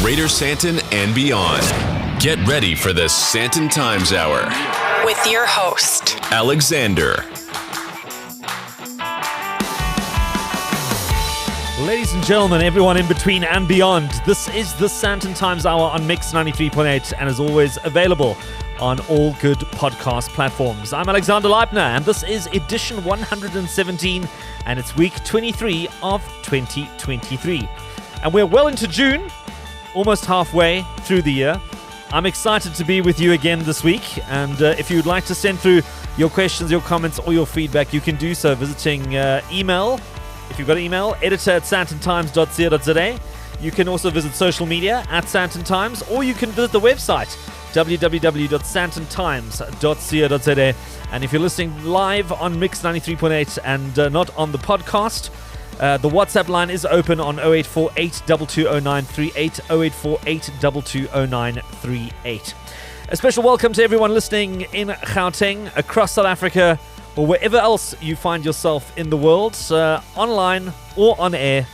Greater Sandton and beyond. Get ready for the SANDTON Times Hour with your host, Alexander. Ladies and gentlemen, everyone in between and beyond, this is the SANDTON Times Hour on Mix 93.8 and is always available on all good podcast platforms. I'm Alexander Leibner and this is edition 117 and it's week 23 of 2023. And we're well into June, almost halfway through the year. I'm excited to be with you again this week, and if you'd like to send through your questions, your comments, or your feedback, you can do so visiting email. If you've got an email, editor@sandtontimes.co.za. You can also visit social media @SANDTON Times, or you can visit the website www.sandtontimes.co.za. And if you're listening live on Mix 93.8 and not on the podcast, the WhatsApp line is open on 0848 220938, 0848 220938. A special welcome to everyone listening in Gauteng, across South Africa, or wherever else you find yourself in the world, online or on air.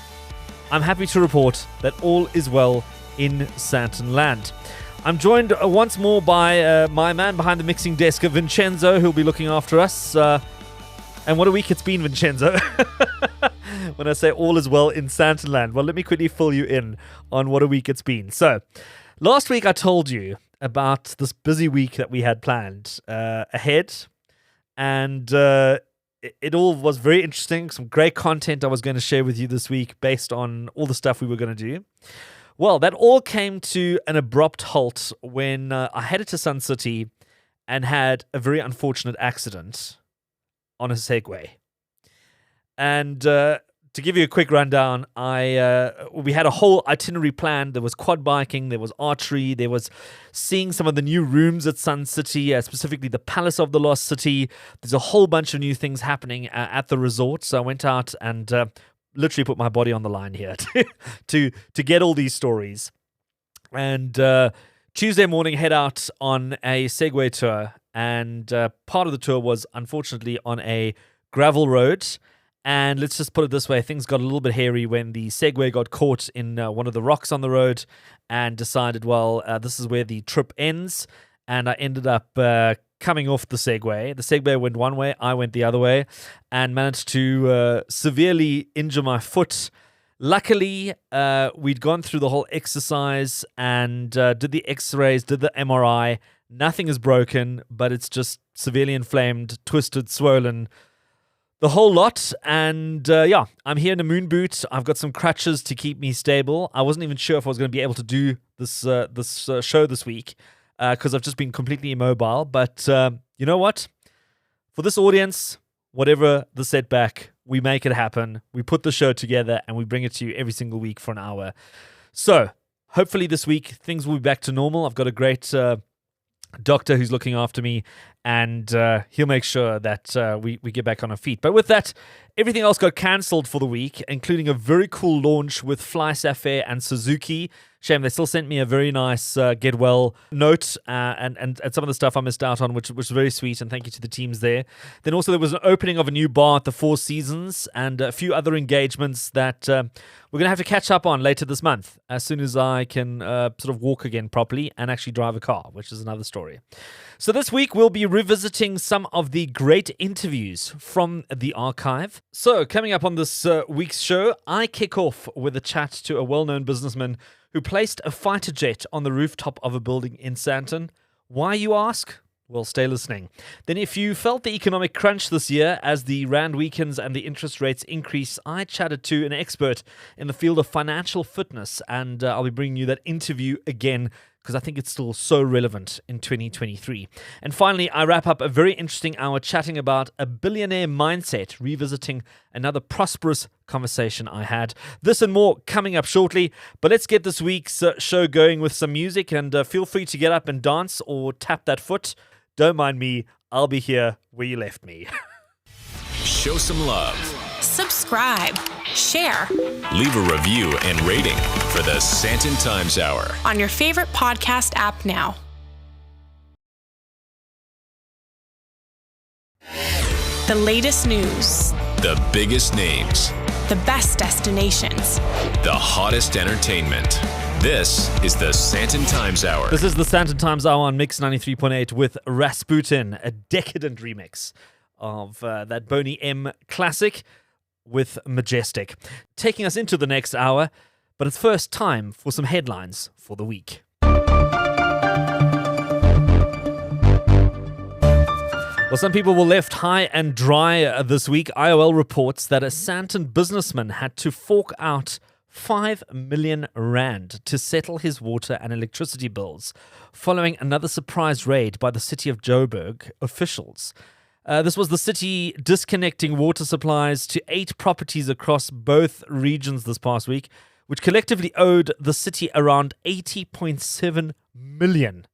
I'm happy to report that all is well in Sandton land. I'm joined once more by my man behind the mixing desk, Vincenzo, who'll be looking after us. And what a week it's been, Vincenzo. When I say all is well in Sandton land, well, let me quickly fill you in on what a week it's been. So, last week I told you about this busy week that we had planned ahead. And it all was very interesting. Some great content I was going to share with you this week based on all the stuff we were going to do. Well, that all came to an abrupt halt when I headed to Sun City and had a very unfortunate accident on a Segway. And to give you a quick rundown, we had a whole itinerary planned. There was quad biking, there was archery, there was seeing some of the new rooms at Sun City, specifically the Palace of the Lost City. There's a whole bunch of new things happening at the resort. So I went out and literally put my body on the line here to get all these stories. And Tuesday morning, head out on a Segway tour. And part of the tour was unfortunately on a gravel road. And let's just put it this way, things got a little bit hairy when the Segway got caught in one of the rocks on the road and decided, well, this is where the trip ends. And I ended up coming off the Segway. The Segway went one way, I went the other way, and managed to severely injure my foot. Luckily, we'd gone through the whole exercise and did the x-rays, did the MRI. Nothing is broken, but it's just severely inflamed, twisted, swollen, the whole lot. And I'm here in a moon boot. I've got some crutches to keep me stable. I wasn't even sure if I was going to be able to do this show this week because I've just been completely immobile. But you know what? For this audience, whatever the setback, we make it happen. We put the show together and we bring it to you every single week for an hour. So hopefully this week things will be back to normal. I've got a great doctor who's looking after me, and he'll make sure that we get back on our feet. But with that, everything else got cancelled for the week, including a very cool launch with Fly Safair and Suzuki. Shame they still sent me a very nice get well note and some of the stuff I missed out on, which was very sweet, and thank you to the teams there. Then also there was an opening of a new bar at the Four Seasons and a few other engagements that we're going to have to catch up on later this month as soon as I can sort of walk again properly and actually drive a car, which is another story. So this week we'll be revisiting some of the great interviews from the archive. So coming up on this week's show, I kick off with a chat to a well-known businessman who placed a fighter jet on the rooftop of a building in Sandton. Why, you ask? Well, stay listening. Then if you felt the economic crunch this year as the rand weakens and the interest rates increase, I chatted to an expert in the field of financial fitness, and I'll be bringing you that interview again because I think it's still so relevant in 2023. And finally, I wrap up a very interesting hour chatting about a billionaire mindset, revisiting another prosperous conversation I had. This and more coming up shortly, but let's get this week's show going with some music, and feel free to get up and dance or tap that foot. Don't mind me, I'll be here where you left me. Show some love. subscribe, share, Leave a review and rating for the SANDTON Times Hour on your favorite podcast app now. The latest news, the biggest names, the best destinations, the hottest entertainment. This is the SANTON Times Hour. This is the SANTON Times Hour on Mix 93.8 with Rasputin, a decadent remix of that Boney M classic with Majestic. Taking us into the next hour, but it's first time for some headlines for the week. Well, some people were left high and dry this week. IOL reports that a Sandton businessman had to fork out 5 million rand to settle his water and electricity bills following another surprise raid by the city of Joburg officials. This was the city disconnecting water supplies to 8 properties across both regions this past week, which collectively owed the city around 80.7 million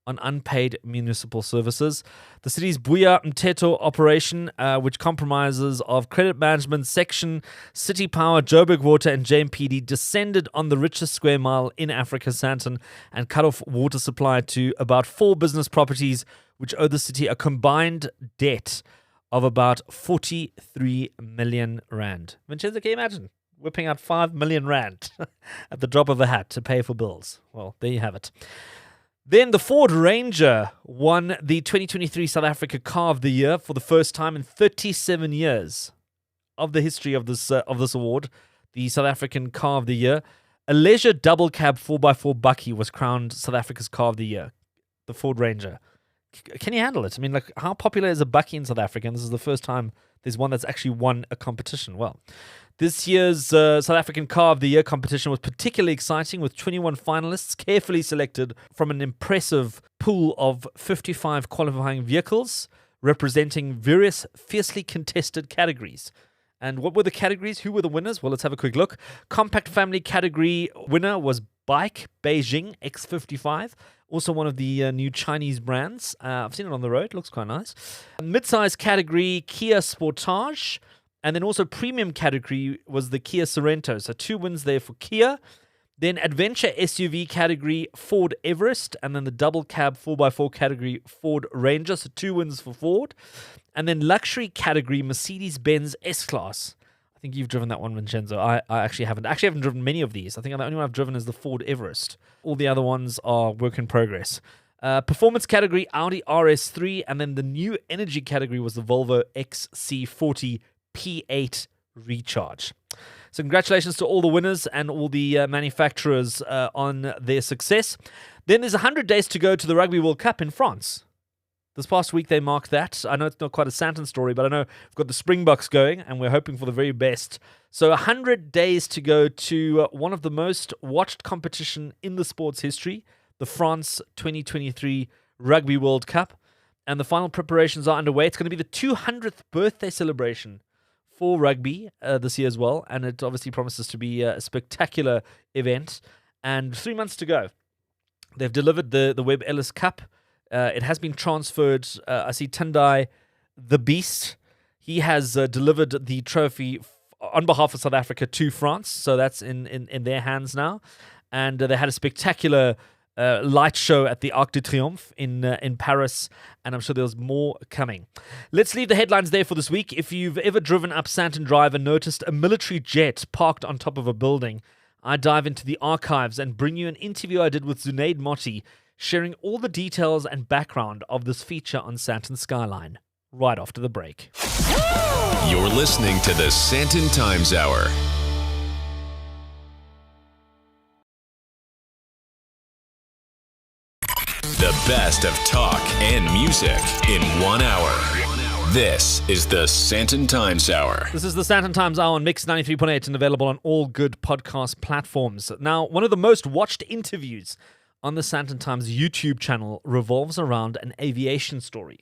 on unpaid municipal services. The city's Buya Mteto operation, which compromises of credit management section, City Power, Joburg Water and JMPD, descended on the richest square mile in Africa, Sandton, and cut off water supply to about 4 business properties, which owe the city a combined debt of about 43 million rand. Vincenzo, can you imagine whipping out 5 million rand at the drop of a hat to pay for bills? Well, there you have it. Then the Ford Ranger won the 2023 South Africa Car of the Year for the first time in 37 years of the history of this award, the South African Car of the Year. A leisure double cab 4x4 Bakkie was crowned South Africa's Car of the Year, the Ford Ranger. Can you handle it? I mean, like, how popular is a Bakkie in South Africa? And this is the first time there's one that's actually won a competition. Well, this year's South African Car of the Year competition was particularly exciting, with 21 finalists carefully selected from an impressive pool of 55 qualifying vehicles representing various fiercely contested categories. And what were the categories? Who were the winners? Well, let's have a quick look. Compact family category winner was Bike Beijing X55, also one of the new Chinese brands. I've seen it on the road. Looks quite nice. Mid-size category Kia Sportage. And then also premium category was the Kia Sorento. So 2 wins there for Kia. Then adventure SUV category Ford Everest. And then the double cab 4x4 category Ford Ranger. So 2 wins for Ford. And then luxury category Mercedes-Benz S-Class. I think you've driven that one, Vincenzo. I actually haven't. I actually haven't driven many of these. I think the only one I've driven is the Ford Everest. All the other ones are work in progress. Performance category Audi RS3. And then the new energy category was the Volvo XC40 P8 Recharge. So congratulations to all the winners and all the manufacturers on their success. Then there's 100 days to go to the Rugby World Cup in France. This past week they marked that. I know it's not quite a Sandton story, but I know we've got the Springboks going and we're hoping for the very best. So 100 days to go to one of the most watched competition in the sport's history, the France 2023 Rugby World Cup. And the final preparations are underway. It's going to be the 200th birthday celebration for rugby this year as well, and it obviously promises to be a spectacular event. And 3 months to go. They've delivered the Webb Ellis Cup. It has been transferred. I see Tendai the Beast. He has delivered the trophy on behalf of South Africa to France, so that's in their hands now. And they had a spectacular light show at the Arc de Triomphe in Paris, and I'm sure there's more coming. Let's leave the headlines there for this week. If you've ever driven up Sandton Drive and noticed a military jet parked on top of a building, I dive into the archives and bring you an interview I did with Zunaid Motti, sharing all the details and background of this feature on Sandton Skyline, right after the break. You're listening to the SANTON Times Hour. The best of talk and music in 1 hour. This is the SANTON Times Hour. This is the SANTON Times Hour on Mix 93.8 and available on all good podcast platforms. Now, one of the most watched interviews on the SANTON Times YouTube channel revolves around an aviation story.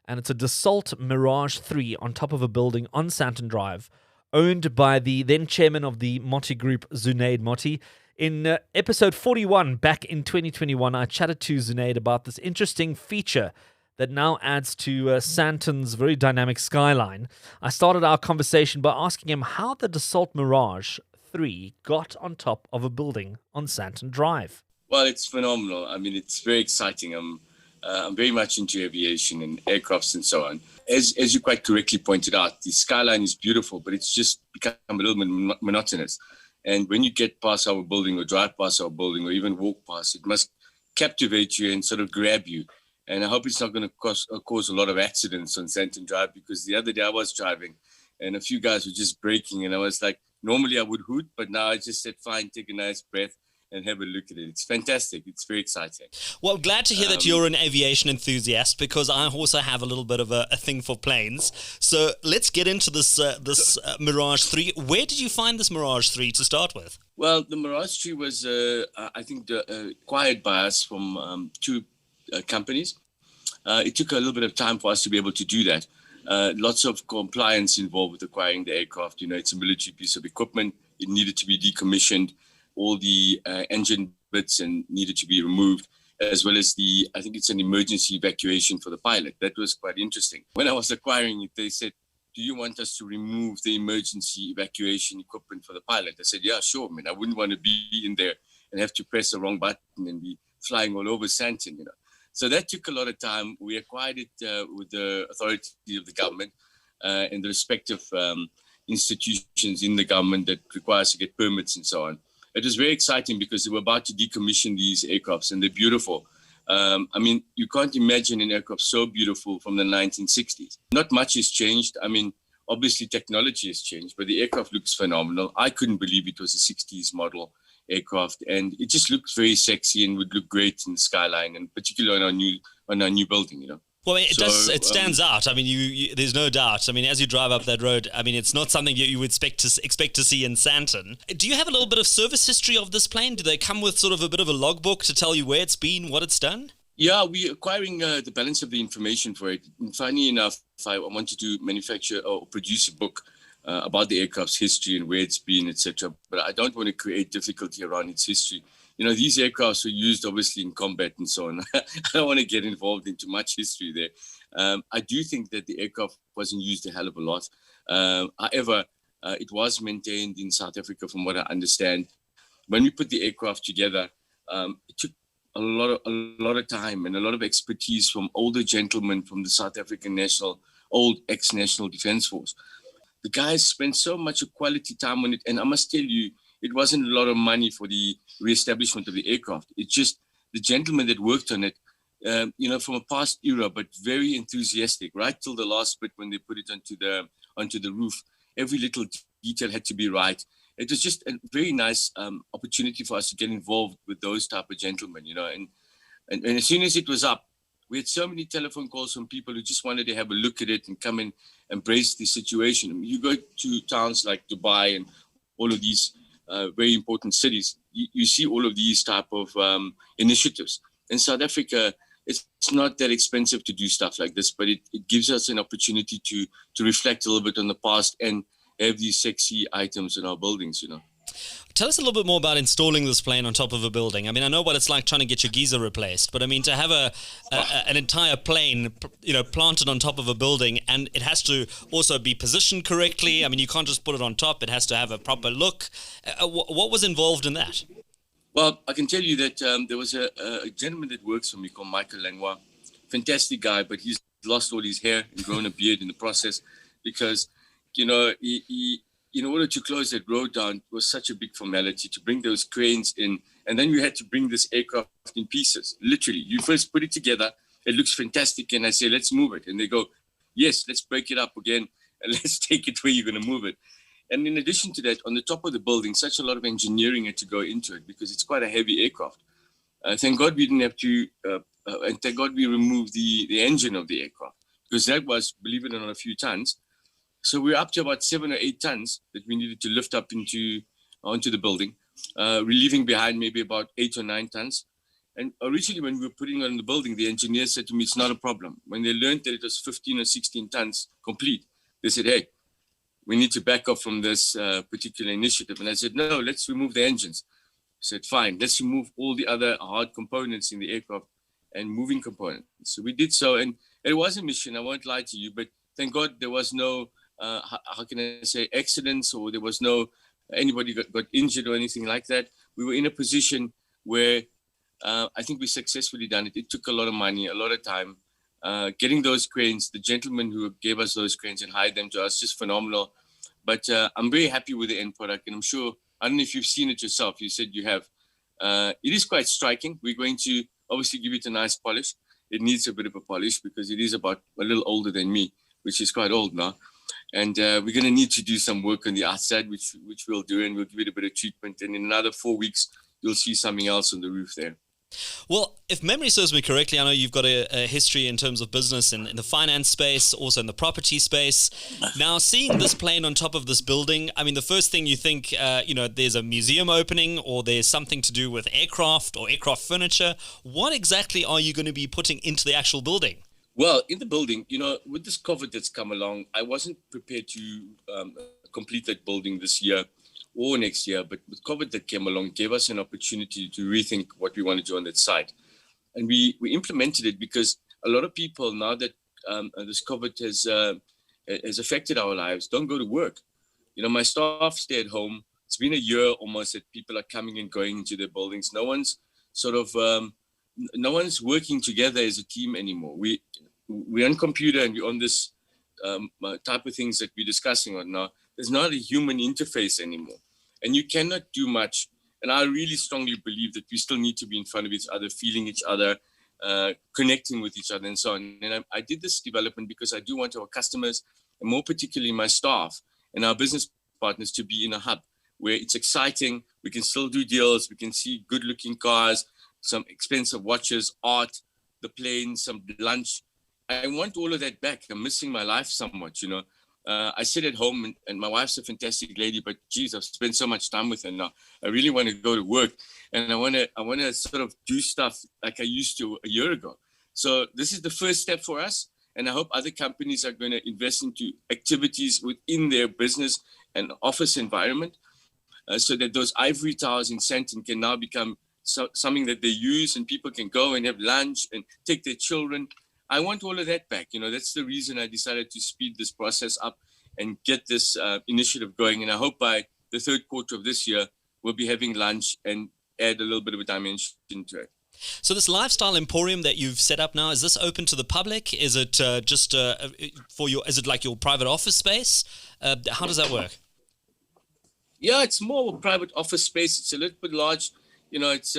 And it's a Dassault Mirage 3 on top of a building on Sandton Drive, owned by the then chairman of the Motti Group, Zunaid Motti. In episode 41, back in 2021, I chatted to Zunaid about this interesting feature that now adds to Sandton's very dynamic skyline. I started our conversation by asking him how the Dassault Mirage 3 got on top of a building on Sandton Drive. Well, it's phenomenal. I mean, it's very exciting. I'm very much into aviation and aircrafts and so on. As you quite correctly pointed out, the skyline is beautiful, but it's just become a little bit monotonous. And when you get past our building or drive past our building or even walk past, it must captivate you and sort of grab you. And I hope it's not going to cause a lot of accidents on Sandton Drive, because the other day I was driving and a few guys were just braking, and I was like, normally I would hoot, but now I just said, fine, take a nice breath and have a look at it. It's fantastic. It's very exciting. Well, glad to hear that you're an aviation enthusiast, because I also have a little bit of a thing for planes. So let's get into this Mirage 3. Where did you find this Mirage 3 to start with? Well, the Mirage 3 was, I think, acquired by us from two companies. It took a little bit of time for us to be able to do that. Lots of compliance involved with acquiring the aircraft. You know, it's a military piece of equipment. It needed to be decommissioned. All the engine bits and needed to be removed, as well as I think it's an emergency evacuation for the pilot. That was quite interesting. When I was acquiring it, they said, do you want us to remove the emergency evacuation equipment for the pilot? I said, yeah, sure. I mean, I wouldn't want to be in there and have to press the wrong button and be flying all over Sandton, you know. So that took a lot of time. We acquired it with the authority of the government and the respective institutions in the government that require us to get permits and so on. It was very exciting because they were about to decommission these aircrafts, and they're beautiful. I mean, you can't imagine an aircraft so beautiful from the 1960s. Not much has changed. I mean, obviously technology has changed, but the aircraft looks phenomenal. I couldn't believe it was a 60s model aircraft, and it just looks very sexy and would look great in the skyline, and particularly on our new building, you know. Well, I mean, it stands out. I mean, you there's no doubt. I mean, as you drive up that road, I mean, it's not something you would expect to see in Sandton. Do you have a little bit of service history of this plane? Do they come with sort of a bit of a logbook to tell you where it's been, what it's done? Yeah, we're acquiring the balance of the information for it. And funny enough, I wanted to manufacture or produce a book about the aircraft's history and where it's been, etc. But I don't want to create difficulty around its history. You know, these aircrafts were used obviously in combat and so on. I don't want to get involved into much history there. I do think that the aircraft wasn't used a hell of a lot. However, it was maintained in South Africa, from what I understand. When we put the aircraft together, it took a lot of time and a lot of expertise from older gentlemen from the South African old ex-National Defence Force. The guys spent so much quality time on it, and I must tell you, it wasn't a lot of money for the re-establishment of the aircraft. It's just the gentlemen that worked on it, you know, from a past era, but very enthusiastic, right till the last bit when they put it onto the roof. Every little detail had to be right. It was just a very nice opportunity for us to get involved with those type of gentlemen, you know. And as soon as it was up, we had so many telephone calls from people who just wanted to have a look at it and come and embrace the situation. I mean, you go to towns like Dubai and all of these very important cities, you see all of these type of initiatives. In South Africa, it's not that expensive to do stuff like this, but it gives us an opportunity to reflect a little bit on the past and have these sexy items in our buildings, you know. Tell us a little bit more about installing this plane on top of a building. I mean, I know what it's like trying to get your geyser replaced, but I mean, to have an entire plane, you know, planted on top of a building, and it has to also be positioned correctly. I mean, you can't just put it on top. It has to have a proper look. What was involved in that? Well, I can tell you that there was a gentleman that works for me called Michael Langwa. Fantastic guy, but he's lost all his hair and grown a beard in the process because, you know, he in order to close that road down, it was such a big formality to bring those cranes in. And then we had to bring this aircraft in pieces. Literally, you first put it together. It looks fantastic. And I say, let's move it. And they go, yes, let's break it up again. And let's take it where you're going to move it. And in addition to that, on the top of the building, such a lot of engineering had to go into it because it's quite a heavy aircraft. Thank God we didn't have to, and thank God we removed the engine of the aircraft because that was, believe it or not, a few tons. So we're up to about 7 or 8 tons that we needed to lift up onto the building, relieving behind maybe about 8 or 9 tons. And originally when we were putting it on the building, the engineers said to me, it's not a problem. When they learned that it was 15 or 16 tons complete, they said, hey, we need to back off from this particular initiative. And I said, no, let's remove the engines. I said, fine, let's remove all the other hard components in the aircraft and moving components. So we did so. And it was a mission, I won't lie to you, but thank God there was no how can I say, accidents, or there was no anybody got injured or anything like that. We were in a position where I think we successfully done it. It took a lot of money, a lot of time. Getting those cranes, the gentleman who gave us those cranes and hired them to us, just phenomenal. But I'm very happy with the end product, and I'm sure I don't know if you've seen it yourself. You said you have. It is quite striking. We're going to obviously give it a nice polish. It needs a bit of a polish because it is about a little older than me, which is quite old now. And we're going to need to do some work on the outside, which we'll do, and we'll give it a bit of treatment. And in another 4 weeks, you'll see something else on the roof there. Well, if memory serves me correctly, I know you've got a history in terms of business in the finance space, also in the property space. Now, seeing this plane on top of this building, I mean, the first thing you think, there's a museum opening or there's something to do with aircraft or aircraft furniture. What exactly are you going to be putting into the actual building? Well, in the building, with this COVID that's come along, I wasn't prepared to complete that building this year or next year, but with COVID that came along, gave us an opportunity to rethink what we want to do on that site. And we implemented it because a lot of people, now that this COVID has affected our lives, don't go to work. My staff stay at home. It's been a year almost that people are coming and going into their buildings. No one's working together as a team anymore. We're on computer and we're on this type of things that we're discussing on now. There's not a human interface anymore, and you cannot do much. And I really strongly believe that we still need to be in front of each other, feeling each other, connecting with each other, and so on. And I did this development because I do want our customers, and more particularly my staff and our business partners, to be in a hub where it's exciting. We can still do deals. We can see good-looking cars, some expensive watches, art, the plane, some lunch. I want all of that back. I'm missing my life somewhat, I sit at home and my wife's a fantastic lady, but geez, I've spent so much time with her now. I really want to go to work, and I want to sort of do stuff like I used to a year ago. So this is the first step for us, and I hope other companies are going to invest into activities within their business and office environment, so that those ivory towers in Sandton can now become something that they use, and people can go and have lunch and take their children. I want all of that back. That's the reason I decided to speed this process up and get this initiative going. And I hope by the third quarter of this year, we'll be having lunch and add a little bit of a dimension to it. So this lifestyle emporium that you've set up now, is this open to the public? Is it just is it like your private office space? How does that work? Yeah, it's more of a private office space. It's a little bit large. It's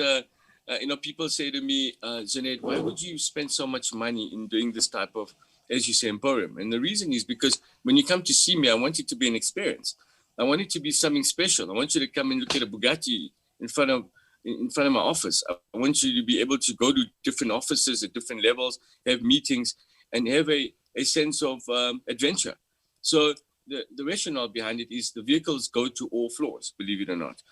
people say to me, Zanet, why would you spend so much money in doing this type of, as you say, emporium? And the reason is because when you come to see me, I want it to be an experience. I want it to be something special. I want you to come and look at a Bugatti in front of my office. I want you to be able to go to different offices at different levels, have meetings, and have a sense of adventure. So the rationale behind it is the vehicles go to all floors, believe it or not.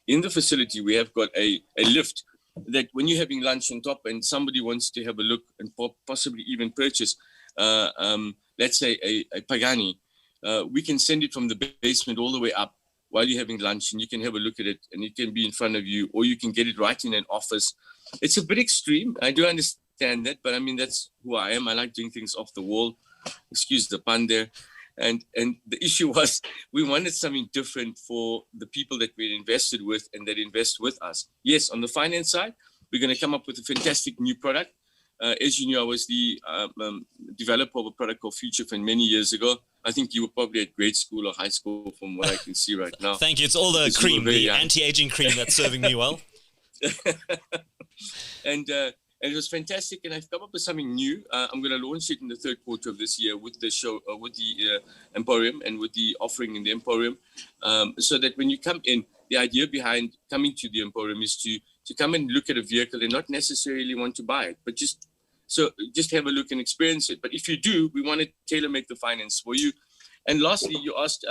In the facility, we have got a lift that when you're having lunch on top and somebody wants to have a look and possibly even purchase, let's say a Pagani, we can send it from the basement all the way up while you're having lunch, and you can have a look at it, and it can be in front of you, or you can get it right in an office. It's a bit extreme. I do understand that, but I mean, that's who I am. I like doing things off the wall. Excuse the pun there. And the issue was we wanted something different for the people that we invested with and that invest with us. Yes, on the finance side, we're going to come up with a fantastic new product. As you know, I was the developer of a product called FutureFin many years ago. I think you were probably at grade school or high school from what I can see right now. Thank you. It's all the cream, the anti-aging cream that's serving me well. And it was fantastic, and I've come up with something new. I'm going to launch it in the third quarter of this year with the show, with the Emporium and with the offering in the Emporium, so that when you come in, the idea behind coming to the Emporium is to come and look at a vehicle and not necessarily want to buy it, but just have a look and experience it. But if you do, we want to tailor make the finance for you. And lastly, you asked,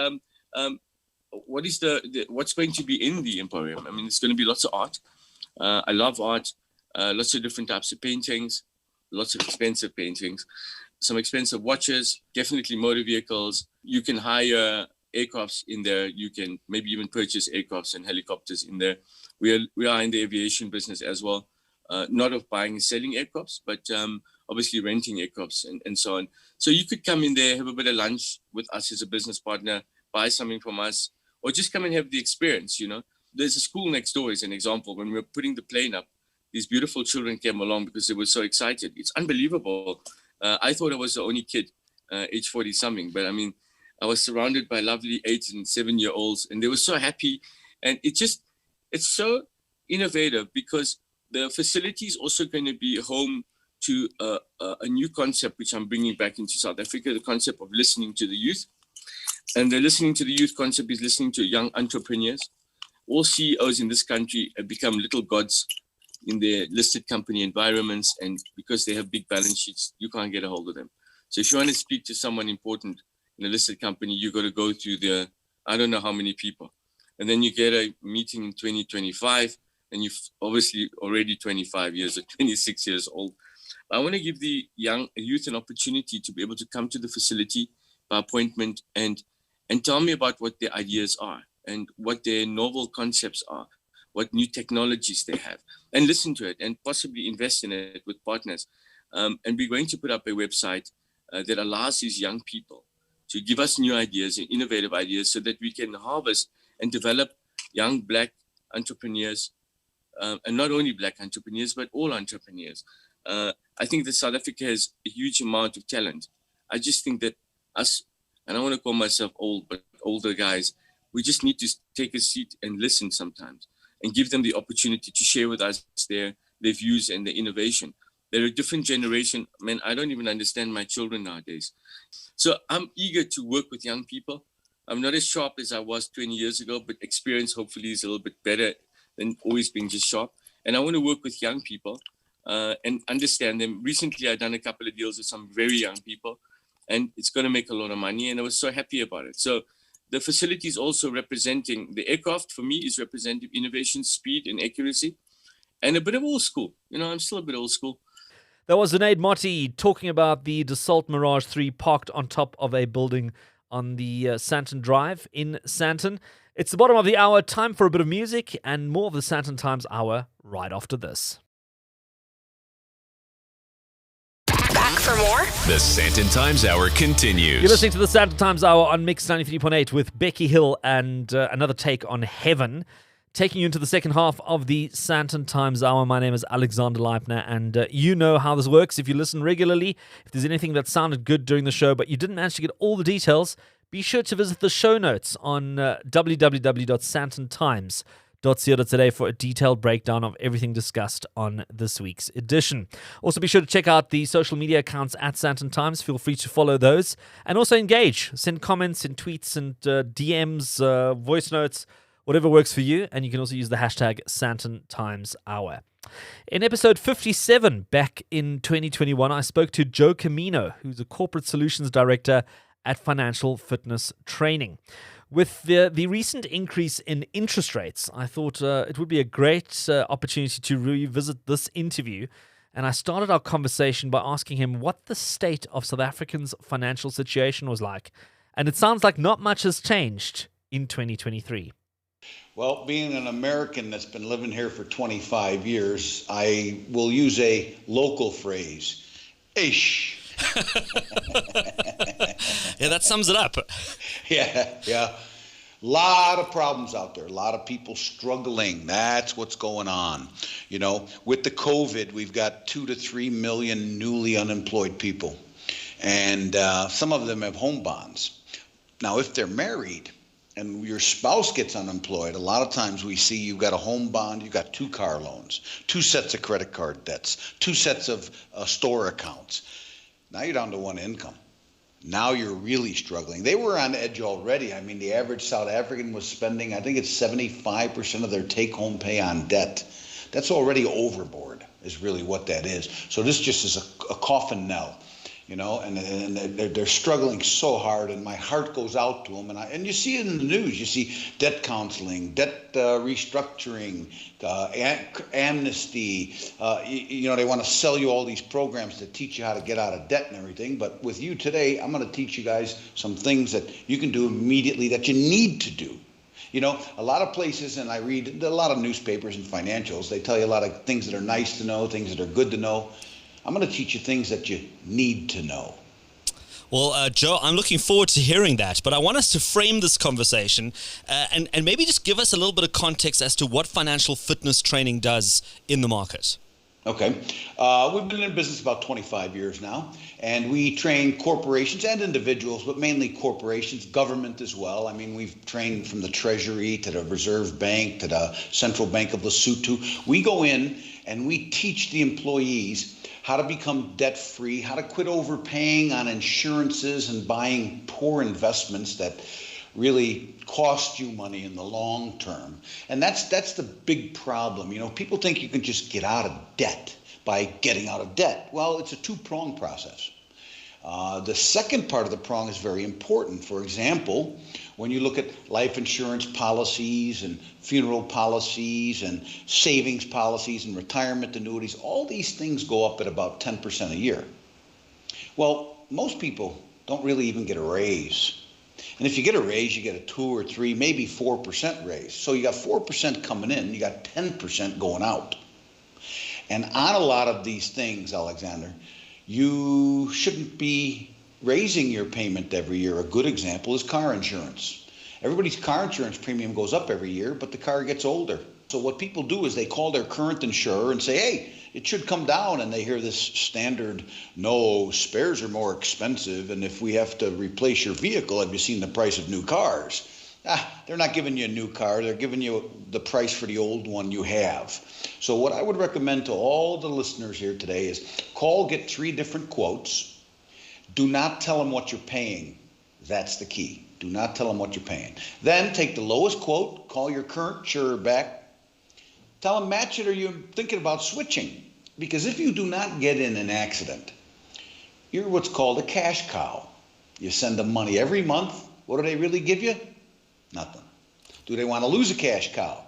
what is what's going to be in the Emporium? I mean, it's going to be lots of art. I love art. Lots of different types of paintings, lots of expensive paintings, some expensive watches, definitely motor vehicles. You can hire aircrafts in there. You can maybe even purchase aircrafts and helicopters in there. We are in the aviation business as well, not of buying and selling aircrafts, but obviously renting aircrafts and so on. So you could come in there, have a bit of lunch with us as a business partner, buy something from us, or just come and have the experience. There's a school next door as an example. When we were putting the plane up, these beautiful children came along because they were so excited. It's unbelievable. I thought I was the only kid, age 40 something, but I mean, I was surrounded by lovely 8 and 7 year olds, and they were so happy. And it's so innovative because the facility is also going to be home to a new concept, which I'm bringing back into South Africa, the concept of listening to the youth. And the listening to the youth concept is listening to young entrepreneurs. All CEOs in this country have become little gods in their listed company environments. And because they have big balance sheets, you can't get a hold of them. So if you want to speak to someone important in a listed company, you got to go through I don't know how many people. And then you get a meeting in 2025, and you've obviously already 25 years or 26 years old. I want to give the young youth an opportunity to be able to come to the facility by appointment and tell me about what their ideas are and what their novel concepts are, what new technologies they have, and listen to it and possibly invest in it with partners. And we're going to put up a website that allows these young people to give us new ideas and innovative ideas so that we can harvest and develop young Black entrepreneurs, and not only Black entrepreneurs, but all entrepreneurs. I think that South Africa has a huge amount of talent. I just think that us, and I want to call myself old, but older guys, we just need to take a seat and listen sometimes and give them the opportunity to share with us their views and their innovation. They're a different generation. Man, I don't even understand my children nowadays. So I'm eager to work with young people. I'm not as sharp as I was 20 years ago, but experience hopefully is a little bit better than always being just sharp. And I want to work with young people and understand them. Recently, I've done a couple of deals with some very young people, and it's going to make a lot of money. And I was so happy about it. So the facility is also representing the aircraft. For me, is representing innovation, speed, and accuracy, and a bit of old school. I'm still a bit old school. That was Sinead Motti talking about the Dassault Mirage 3 parked on top of a building on the Sandton Drive in Sandton. It's the bottom of the hour. Time for a bit of music and more of the Sandton Times Hour right after this. Back for more? The Sandton Times Hour continues. You're listening to the Sandton Times Hour on Mix 93.8 with Becky Hill and another take on Heaven. Taking you into the second half of the Sandton Times Hour. My name is Alexander Leipner, and you know how this works if you listen regularly. If there's anything that sounded good during the show, but you didn't manage to get all the details, be sure to visit the show notes on www.sandtontimes.co.za for a detailed breakdown of everything discussed on this week's edition. Also, be sure to check out the social media accounts at Sandton Times. Feel free to follow those, and also engage. Send comments and tweets and DMs, voice notes, whatever works for you, and you can also use the hashtag Sandton Times Hour. In episode 57 back in 2021, I spoke to Joe Camino, who's a corporate solutions director at Financial Fitness Training. With the recent increase in interest rates, I thought it would be a great opportunity to revisit this interview, and I started our conversation by asking him what the state of South Africans' financial situation was like, and it sounds like not much has changed in 2023. Well, being an American that's been living here for 25 years, I will use a local phrase, ish. Yeah, that sums it up. Yeah. Lot of problems out there. A lot of people struggling. That's what's going on. With the COVID, we've got 2 to 3 million newly unemployed people. And some of them have home bonds. Now, if they're married and your spouse gets unemployed, a lot of times we see you've got a home bond, you've got 2 car loans, 2 sets of credit card debts, 2 sets of store accounts. Now you're down to 1 income. Now you're really struggling. They were on edge already. I mean, the average South African was spending, I think it's 75% of their take-home pay on debt. That's already overboard, is really what that is. So this just is a coffin knell. And they're struggling so hard, and my heart goes out to them. And you see it in the news. You see debt counseling, debt restructuring, amnesty. They want to sell you all these programs to teach you how to get out of debt and everything. But with you today, I'm going to teach you guys some things that you can do immediately that you need to do. A lot of places, and I read a lot of newspapers and financials, they tell you a lot of things that are nice to know, things that are good to know. I'm going to teach you things that you need to know. Well, Joe, I'm looking forward to hearing that, but I want us to frame this conversation and maybe just give us a little bit of context as to what financial fitness training does in the market. Okay. We've been in business about 25 years now, and we train corporations and individuals, but mainly corporations, government as well. I mean, we've trained from the Treasury to the Reserve Bank to the Central Bank of Lesotho. We go in and we teach the employees how to become debt-free, how to quit overpaying on insurances and buying poor investments that really cost you money in the long term. And that's the big problem. You know, people think you can just get out of debt by getting out of debt. Well, it's a two-pronged process. The second part of the prong is very important. For example, when you look at life insurance policies and funeral policies and savings policies and retirement annuities, all these things go up at about 10% a year. Well, most people don't really even get a raise. And if you get a raise, you get a 2 or 3, maybe 4% raise. So you got 4% coming in, you got 10% going out. And on a lot of these things, Alexander, you shouldn't be raising your payment every year. A good example is car insurance. Everybody's car insurance premium goes up every year, but the car gets older. So what people do is they call their current insurer and say, hey, it should come down, and they hear this standard, no, spares are more expensive, and if we have to replace your vehicle, have you seen the price of new cars? They're not giving you a new car, they're giving you the price for the old one you have. So what I would recommend to all the listeners here today is get 3 different quotes. Do not tell them what you're paying. That's the key. Do not tell them what you're paying. Then take the lowest quote, call your current insurer back, tell them match it or you're thinking about switching. Because if you do not get in an accident, you're what's called a cash cow. You send them money every month. What do they really give you? Nothing. Do they want to lose a cash cow?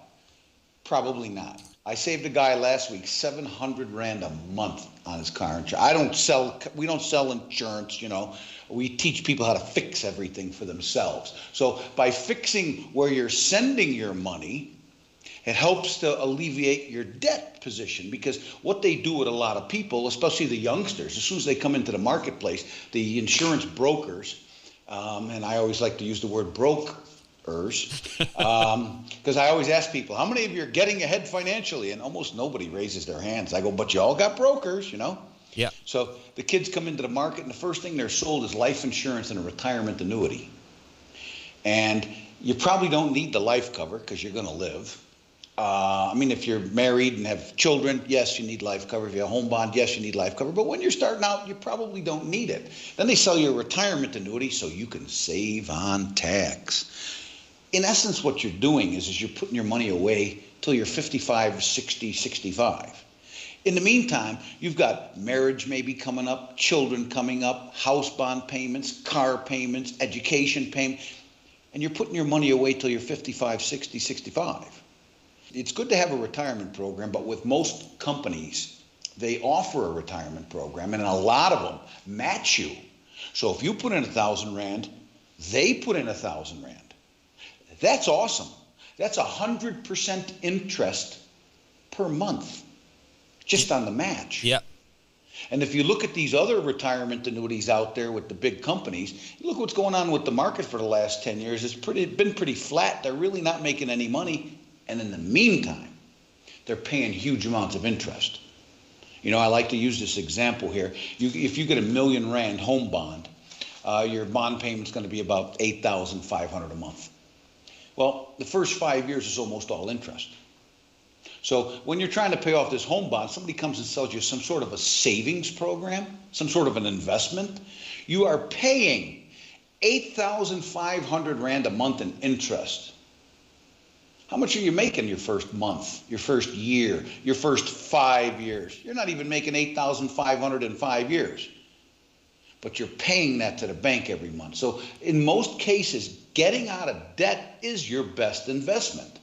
Probably not. I saved a guy last week 700 Rand a month on his car insurance. We don't sell insurance, you know. We teach people how to fix everything for themselves. So by fixing where you're sending your money, it helps to alleviate your debt position, because what they do with a lot of people, especially the youngsters, as soon as they come into the marketplace, the insurance brokers, and I always like to use the word brokers, because I always ask people, how many of you are getting ahead financially? And almost nobody raises their hands. I go, but you all got brokers, you know? Yeah. So the kids come into the market, and the first thing they're sold is life insurance and a retirement annuity. And you probably don't need the life cover because you're going to live. If you're married and have children, yes, you need life cover. If you have a home bond, yes, you need life cover. But when you're starting out, you probably don't need it. Then they sell you a retirement annuity so you can save on tax. In essence, what you're doing is you're putting your money away till you're 55, 60, 65. In the meantime, you've got marriage maybe coming up, children coming up, house bond payments, car payments, education payments, and you're putting your money away till you're 55, 60, 65. It's good to have a retirement program, but with most companies, they offer a retirement program, and a lot of them match you. So if you put in 1,000 Rand, they put in 1,000 Rand. That's awesome. That's 100% interest per month, just on the match. Yeah. And if you look at these other retirement annuities out there with the big companies, look what's going on with the market for the last 10 years. It's been pretty flat. They're really not making any money. And in the meantime, they're paying huge amounts of interest. You know, I like to use this example here. If you get 1 million Rand home bond, your bond payment's going to be about 8,500 a month. Well, the first 5 years is almost all interest. So when you're trying to pay off this home bond, somebody comes and sells you some sort of a savings program, some sort of an investment. You are paying 8,500 Rand a month in interest. How much are you making your first month, your first year, your first 5 years? You're not even making 8,500 in 5 years. But you're paying that to the bank every month. So in most cases, getting out of debt is your best investment.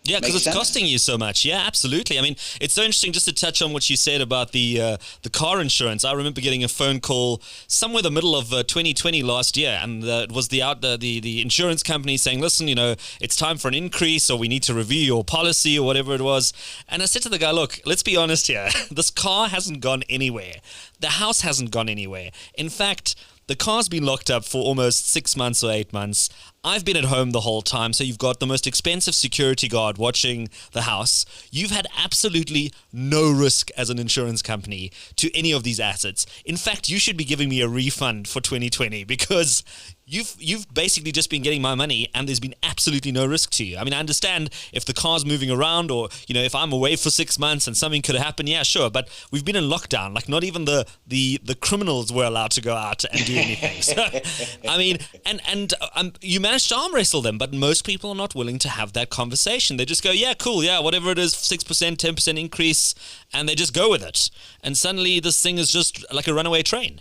Yeah, because it's costing you so much. Yeah, absolutely. I mean, it's so interesting just to touch on what you said about the car insurance. I remember getting a phone call somewhere the middle of 2020 last year, and it was the insurance company saying, listen, you know, it's time for an increase, or we need to review your policy, or whatever it was. And I said to the guy, look, let's be honest here. This car hasn't gone anywhere. The house hasn't gone anywhere. In fact, The car's been locked up for almost 6 months or 8 months. I've been at home the whole time, so you've got the most expensive security guard watching the house. You've had absolutely no risk as an insurance company to any of these assets. In fact, you should be giving me a refund for 2020 because you've basically just been getting my money and there's been absolutely no risk to you. I mean, I understand if the car's moving around or, if I'm away for 6 months and something could happen, yeah, sure. But we've been in lockdown. Like, not even the criminals were allowed to go out and do anything. So, I mean, and you managed to arm wrestle them, but most people are not willing to have that conversation. They just go, yeah, cool, yeah, whatever it is, 6%, 10% increase, and they just go with it. And suddenly this thing is just like a runaway train.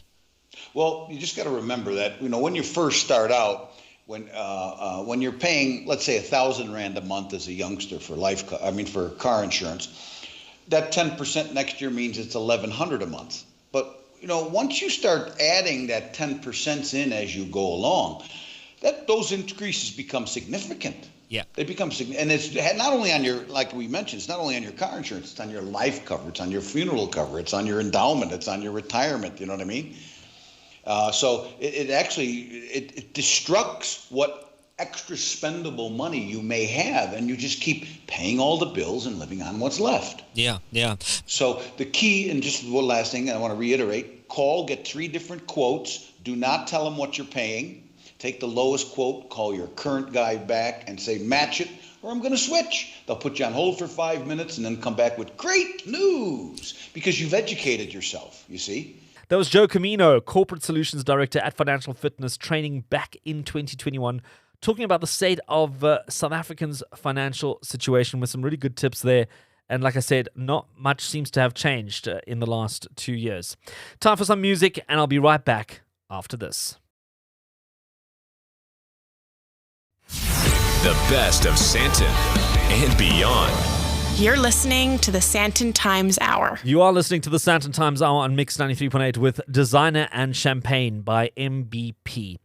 Well, you just got to remember that, when you first start out, when you're paying, let's say, 1,000 Rand a month as a youngster for for car insurance, that 10% next year means it's 1,100 a month. But, once you start adding that 10% in as you go along, those increases become significant. Yeah. They become significant. And it's not only on your, like we mentioned, it's not only on your car insurance, it's on your life cover, it's on your funeral cover, it's on your endowment, it's on your retirement, you know what I mean? So it actually destructs what extra spendable money you may have, and you just keep paying all the bills and living on what's left. Yeah. So the key, and just one last thing I want to reiterate, get 3 different quotes. Do not tell them what you're paying. Take the lowest quote, call your current guy back and say, match it, or I'm going to switch. They'll put you on hold for 5 minutes and then come back with great news because you've educated yourself, you see. That was Joe Camino, Corporate Solutions Director at Financial Fitness Training back in 2021, talking about the state of South Africans' financial situation with some really good tips there. And like I said, not much seems to have changed in the last 2 years. Time for some music, and I'll be right back after this. The best of SANTON and beyond. You're listening to the SANTON Times Hour. You are listening to the SANTON Times Hour on Mix 93.8 with Designer and Champagne by MBP.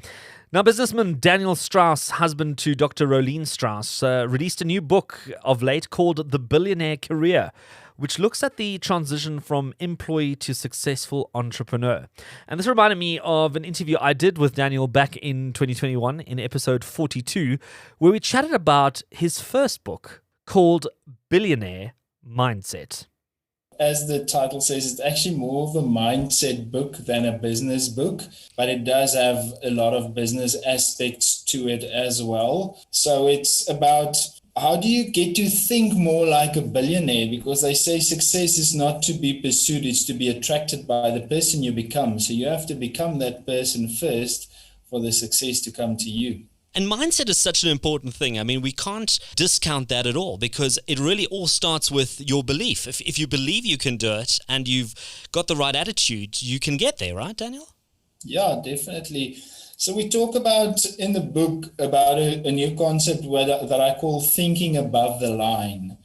Now, businessman Daniel Strauss, husband to Dr. Rolene Strauss, released a new book of late called The Billionaire Career, which looks at the transition from employee to successful entrepreneur. And this reminded me of an interview I did with Daniel back in 2021 in episode 42, where we chatted about his first book called Billionaire Mindset. As the title says, it's actually more of a mindset book than a business book, but it does have a lot of business aspects to it as well. So it's about how do you get to think more like a billionaire? Because they say success is not to be pursued, it's to be attracted by the person you become. So you have to become that person first for the success to come to you. And mindset is such an important thing. I mean, we can't discount that at all because it really all starts with your belief. If you believe you can do it and you've got the right attitude, you can get there, right, Daniel? Yeah, definitely. So we talk about in the book about a new concept that I call thinking above the line.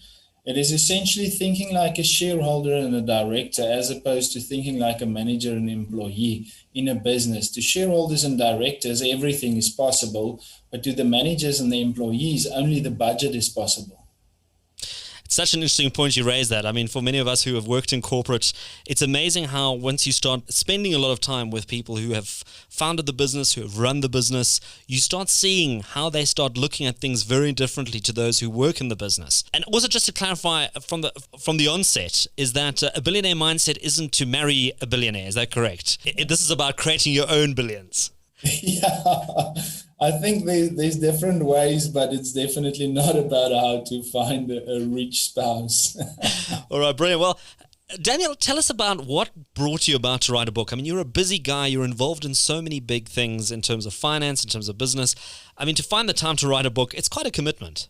It is essentially thinking like a shareholder and a director as opposed to thinking like a manager and employee in a business. To shareholders and directors, everything is possible, but to the managers and the employees, only the budget is possible. It's such an interesting point you raise that. I mean, for many of us who have worked in corporate, it's amazing how once you start spending a lot of time with people who have founded the business, who have run the business, you start seeing how they start looking at things very differently to those who work in the business. And also just to clarify from the onset, is that a billionaire mindset isn't to marry a billionaire. Is that correct? This is about creating your own billions. Yeah, I think there's different ways, but it's definitely not about how to find a rich spouse. All right, brilliant. Well, Daniel, tell us about what brought you about to write a book. I mean, you're a busy guy. You're involved in so many big things in terms of finance, in terms of business. I mean, to find the time to write a book, it's quite a commitment.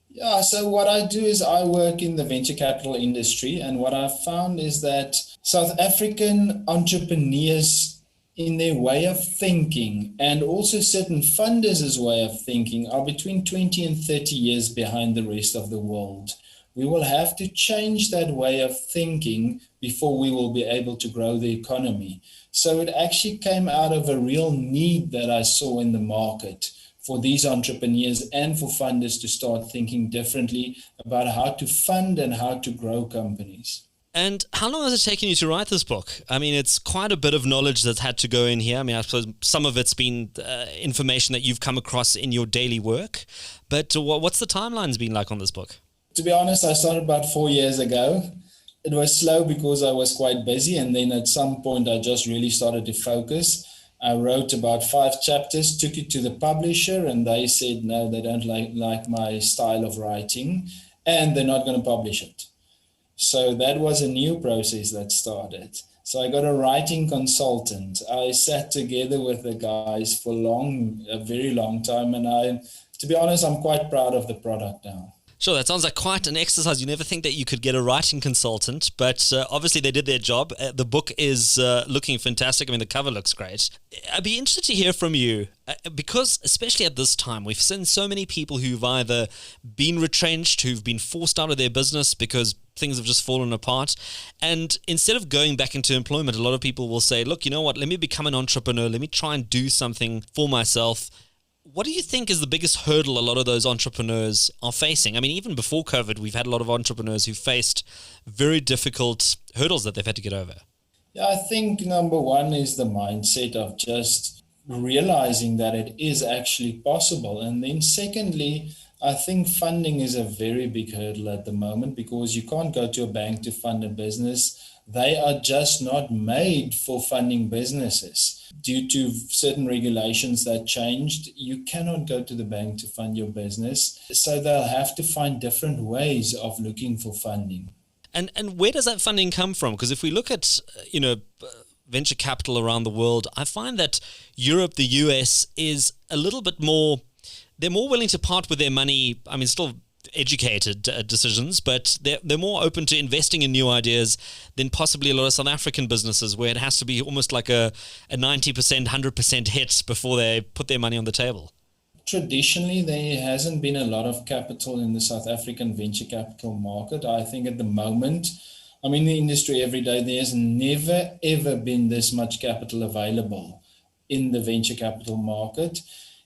Yeah, so what I do is I work in the venture capital industry, and what I've found is that South African entrepreneurs in their way of thinking, and also certain funders' way of thinking, are between 20 and 30 years behind the rest of the world. We will have to change that way of thinking before we will be able to grow the economy. So it actually came out of a real need that I saw in the market for these entrepreneurs and for funders to start thinking differently about how to fund and how to grow companies. And how long has it taken you to write this book? I mean, it's quite a bit of knowledge that's had to go in here. I mean, I suppose some of it's been information that you've come across in your daily work. But what's the timelines been like on this book? To be honest, I started about 4 years ago. It was slow because I was quite busy. And then at some point, I just really started to focus. I wrote about 5 chapters, took it to the publisher, and they said, no, they don't like my style of writing, and they're not going to publish it. So that was a new process that started. So I got a writing consultant. I sat together with the guys for a very long time, and to be honest, I'm quite proud of the product now. Sure, that sounds like quite an exercise. You never think that you could get a writing consultant, but obviously they did their job. The book is looking fantastic. I mean, the cover looks great. I'd be interested to hear from you because, especially at this time, we've seen so many people who've either been retrenched, who've been forced out of their business because things have just fallen apart. And instead of going back into employment, a lot of people will say, look, you know what, let me become an entrepreneur. Let me try and do something for myself. What do you think is the biggest hurdle a lot of those entrepreneurs are facing? I mean, even before COVID, we've had a lot of entrepreneurs who faced very difficult hurdles that they've had to get over. Yeah, I think number one is the mindset of just realizing that it is actually possible. And then secondly, I think funding is a very big hurdle at the moment because you can't go to a bank to fund a business. They are just not made for funding businesses. Due to certain regulations that changed, you cannot go to the bank to fund your business. So they'll have to find different ways of looking for funding. And where does that funding come from? Because if we look at, venture capital around the world, I find that Europe, the US, is a little bit more, they're more willing to part with their money. I mean, still educated decisions, but they're more open to investing in new ideas than possibly a lot of South African businesses where it has to be almost like a 90%, 100% hit before they put their money on the table. Traditionally, there hasn't been a lot of capital in the South African venture capital market. I think at the moment, I'm in the industry every day, there's never, ever been this much capital available in the venture capital market.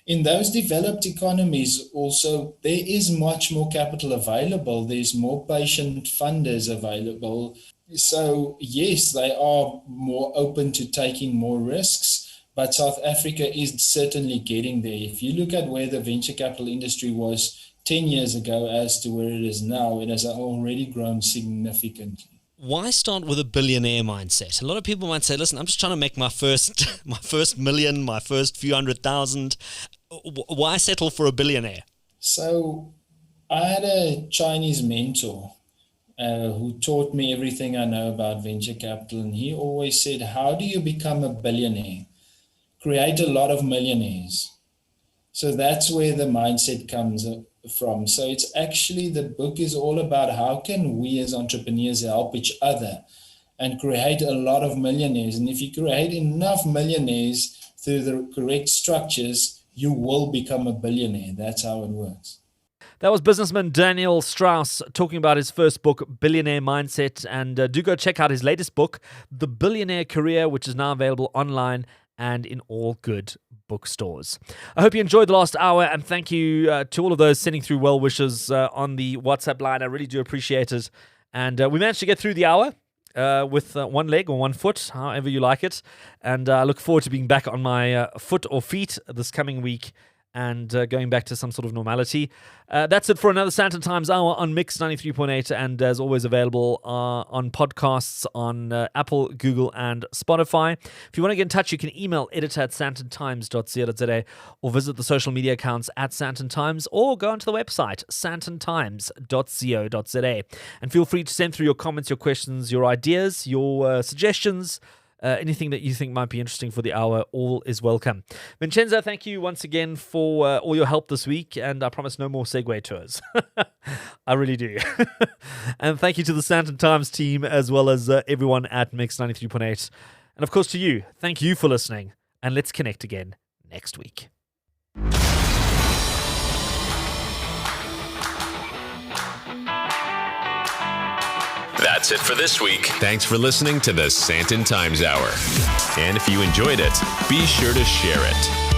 In those developed economies also, there is much more capital available. There's more patient funders available. So yes, they are more open to taking more risks, but South Africa is certainly getting there. If you look at where the venture capital industry was 10 years ago as to where it is now, it has already grown significantly. Why start with a billionaire mindset? A lot of people might say, listen, I'm just trying to make my first million, my first few 100,000. Why settle for a billionaire? So I had a Chinese mentor who taught me everything I know about venture capital. And he always said, how do you become a billionaire? Create a lot of millionaires. So that's where the mindset comes from. So it's actually, the book is all about how can we as entrepreneurs help each other and create a lot of millionaires. And if you create enough millionaires through the correct structures, you will become a billionaire. That's how it works. That was businessman Daniel Strauss talking about his first book, Billionaire Mindset. And do go check out his latest book, The Billionaire Career, which is now available online and in all good bookstores. I hope you enjoyed the last hour, and thank you to all of those sending through well wishes on the WhatsApp line. I really do appreciate it. And we managed to get through the hour with one leg or one foot, however you like it. And I look forward to being back on my foot or feet this coming week and going back to some sort of normality. That's it for another SANDTON Times Hour on Mix 93.8, and as always available on podcasts on Apple, Google, and Spotify. If you want to get in touch, you can email editor@sandtontimes.co.za or visit the social media accounts at SANDTON Times, or go onto the website sandtontimes.co.za. And feel free to send through your comments, your questions, your ideas, your suggestions. Anything that you think might be interesting for the hour, all is welcome. Vincenzo, thank you once again for all your help this week, and I promise no more Segway tours. I really do. And thank you to the SANDTON Times team, as well as everyone at Mix 93.8. And of course to you, thank you for listening, and let's connect again next week. That's it for this week. Thanks for listening to the SANDTON Times Hour. And if you enjoyed it, be sure to share it.